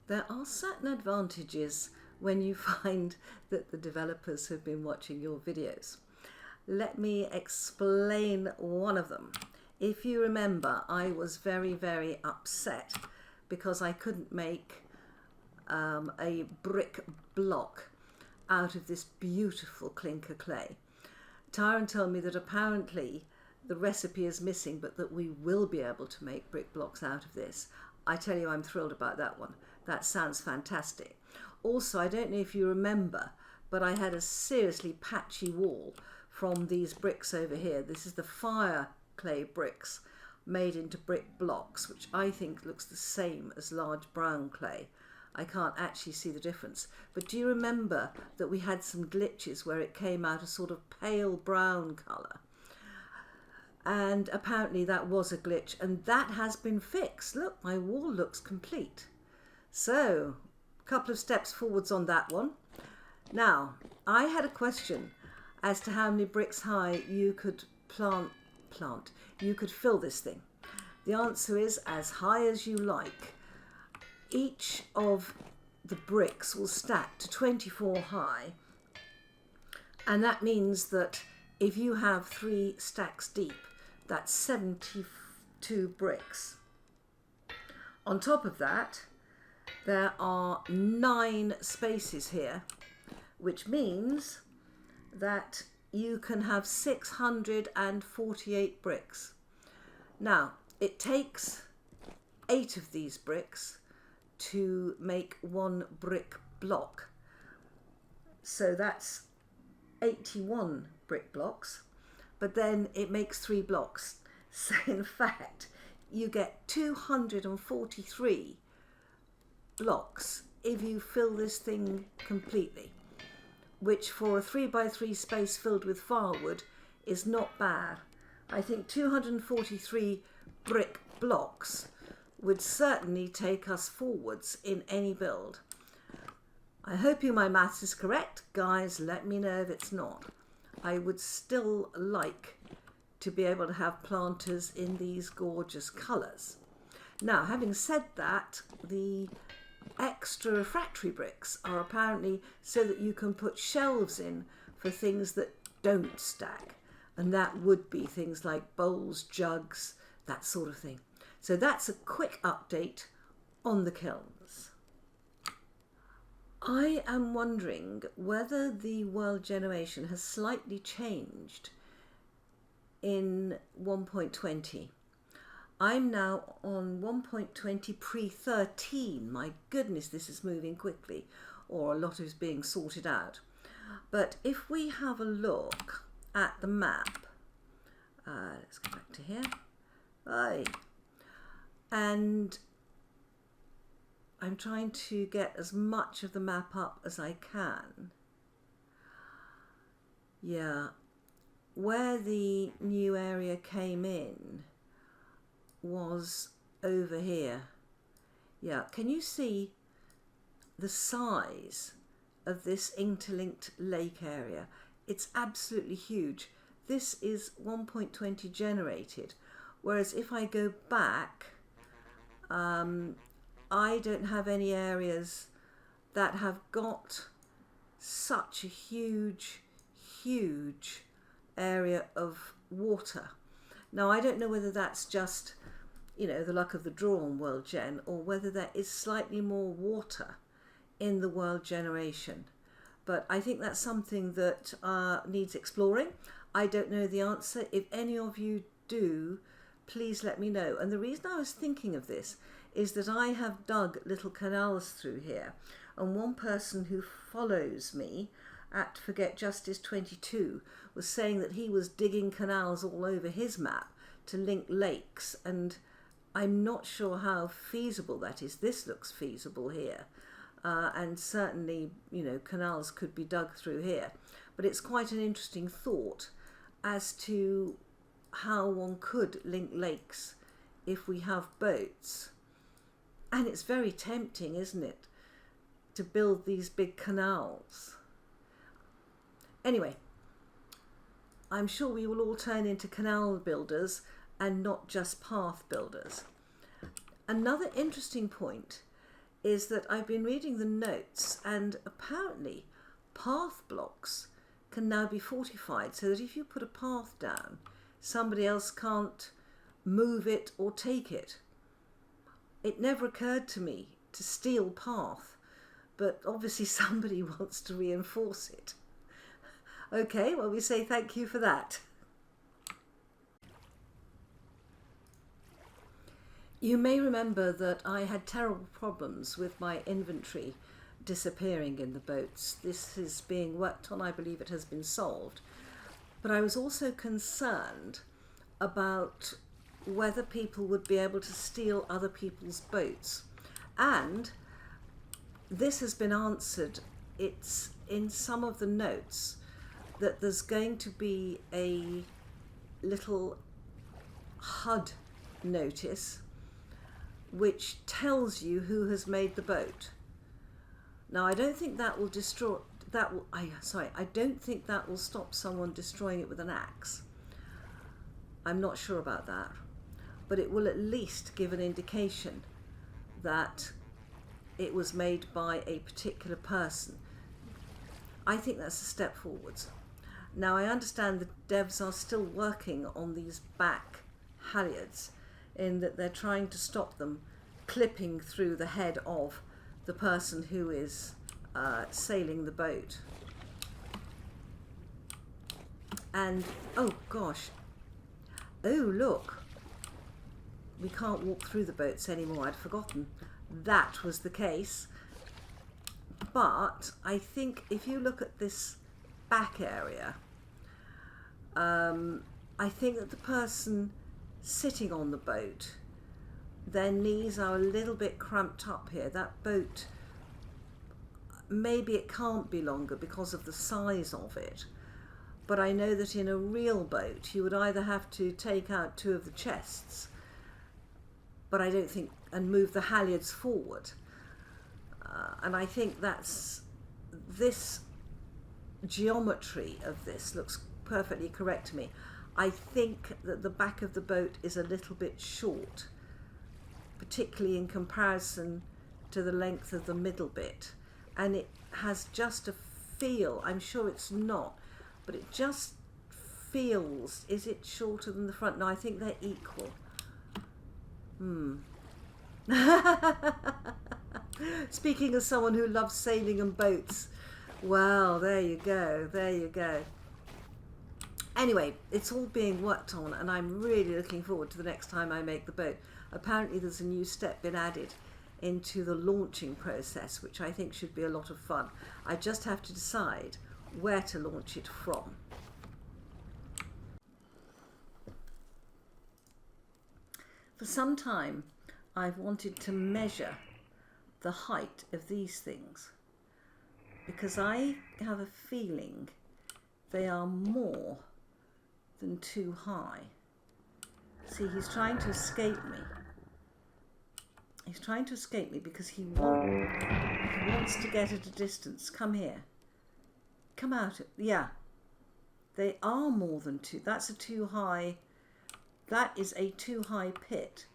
There are certain advantages when you find that the developers have been watching your videos. Let me explain one of them. If you remember, I was very, very upset because I couldn't make a brick block out of this beautiful clinker clay. Tyron told me that apparently the recipe is missing, but that we will be able to make brick blocks out of this. I tell you, I'm thrilled about that one. That sounds fantastic. Also, I don't know if you remember, but I had a seriously patchy wall from these bricks over here. This is the fire clay bricks made into brick blocks, which I think looks the same as large brown clay. I can't actually see the difference. But do you remember that we had some glitches where it came out a sort of pale brown colour? And apparently that was a glitch, and that has been fixed. Look, my wall looks complete. So, a couple of steps forwards on that one. Now, I had a question as to how many bricks high you could you could fill this thing. The answer is as high as you like. Each of the bricks will stack to 24 high, and that means that if you have 3 stacks deep, that's 72 bricks. On top of that, there are 9 spaces here, which means that you can have 648 bricks. Now, it takes 8 of these bricks to make 1 brick block. So that's 81 brick blocks, but then it makes 3 blocks. So in fact, you get 243 blocks if you fill this thing completely, which for a 3x3 space filled with firewood is not bad. I think 243 brick blocks would certainly take us forwards in any build. I hope my maths is correct. Guys, let me know if it's not. I would still like to be able to have planters in these gorgeous colours. Now, having said that, the extra refractory bricks are apparently so that you can put shelves in for things that don't stack, and that would be things like bowls, jugs, that sort of thing. So that's a quick update on the kilns. I am wondering whether the world generation has slightly changed in 1.20. I'm now on 1.20 pre-13. My goodness, this is moving quickly, or a lot is being sorted out. But if we have a look at the map, let's go back to here. And I'm trying to get as much of the map up as I can. Yeah, where the new area came in was over here. Yeah, can you see the size of this interlinked lake area? It's absolutely huge. This is 1.20 generated, whereas if I go back, I don't have any areas that have got such a huge area of water. Now, I don't know whether that's just, you know, the luck of the draw on World Gen, or whether there is slightly more water in the world generation. But I think that's something that needs exploring. I don't know the answer. If any of you do, please let me know. And the reason I was thinking of this is that I have dug little canals through here, and one person who follows me at Forget Justice 22 was saying that he was digging canals all over his map to link lakes, and I'm not sure how feasible that is. This looks feasible here, and certainly, you know, canals could be dug through here, but it's quite an interesting thought as to how one could link lakes if we have boats. And it's very tempting, isn't it, to build these big canals. Anyway, I'm sure we will all turn into canal builders and not just path builders. Another interesting point is that I've been reading the notes, and apparently path blocks can now be fortified so that if you put a path down, somebody else can't move it or take it. It never occurred to me to steal path, but obviously somebody wants to reinforce it. Okay, well, we say thank you for that. You may remember that I had terrible problems with my inventory disappearing in the boats. This is being worked on. I believe it has been solved. But I was also concerned about whether people would be able to steal other people's boats. And this has been answered. It's in some of the notes that there's going to be a little HUD notice which tells you who has made the boat. Now, I don't think that will destroy, I don't think that will stop someone destroying it with an axe. I'm not sure about that, but it will at least give an indication that it was made by a particular person. I think that's a step forwards. Now, I understand the devs are still working on these back halyards, in that they're trying to stop them clipping through the head of the person who is sailing the boat. And, oh gosh, oh look, we can't walk through the boats anymore. I'd forgotten that was the case. But I think if you look at this back area, I think that the person sitting on the boat, their knees are a little bit cramped up here. That boat, maybe it can't be longer because of the size of it, but I know that in a real boat you would either have to take out two of the chests, but I don't think, and move the halyards forward, and I think that's, this geometry of this looks perfectly correct to me. I think that the back of the boat is a little bit short, particularly in comparison to the length of the middle bit. And it has just a feel, I'm sure it's not, but it just feels, is it shorter than the front? No, I think they're equal. Speaking of someone who loves sailing and boats, well, there you go, there you go. Anyway, it's all being worked on, and I'm really looking forward to the next time I make the boat. Apparently there's a new step been added into the launching process, which I think should be a lot of fun. I just have to decide where to launch it from. For some time, I've wanted to measure the height of these things, because I have a feeling they are more than too high. See, he's trying to escape me. He's trying to escape me because he wants to get at a distance. Come here. Come out. Yeah. They are more than two. That's a too high. That is a too high pit.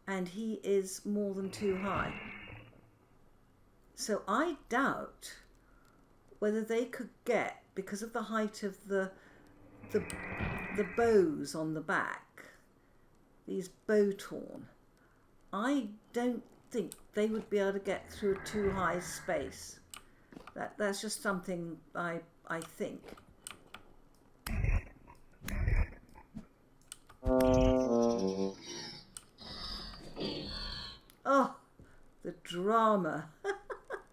And he is more than too high. So I doubt whether they could get, because of the height of the bows on the back, these bow torn, I don't think they would be able to get through a too high space. That's just something I think. Oh, the drama.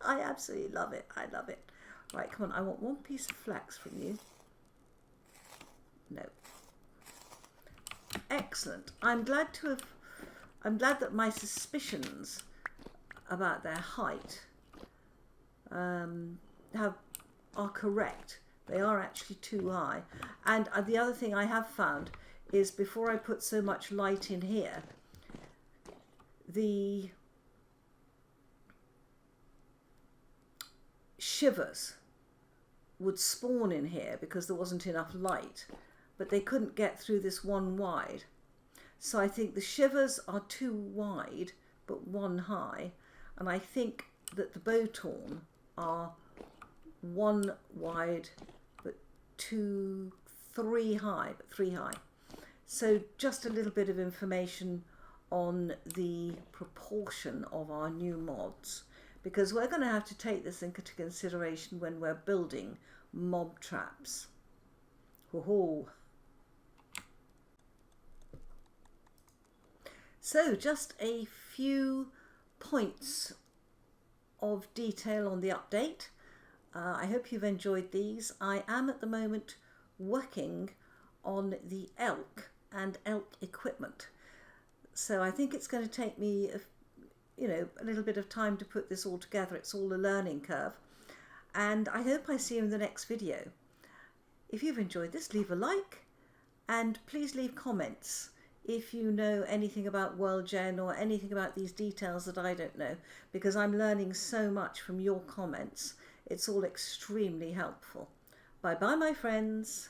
I absolutely love it. I love it. Right, come on, I want one piece of flax from you. No. Excellent. I'm glad that my suspicions about their height are correct. They are actually too high. And the other thing I have found is, before I put so much light in here, the shivers would spawn in here because there wasn't enough light, but they couldn't get through this one wide. So I think the shivers are too wide, but one high, and I think that the bowtorn are one wide but three high. So just a little bit of information on the proportion of our new mods, because we're going to have to take this into consideration when we're building mob traps. Woohoo! So just a few points of detail on the update. I hope you've enjoyed these. I am at the moment working on the elk and elk equipment, so I think it's going to take me a little bit of time to put this all together. It's all a learning curve, and I hope I see you in the next video. If you've enjoyed this, leave a like, and please leave comments if you know anything about WorldGen or anything about these details that I don't know, because I'm learning so much from your comments. It's all extremely helpful. Bye bye, my friends.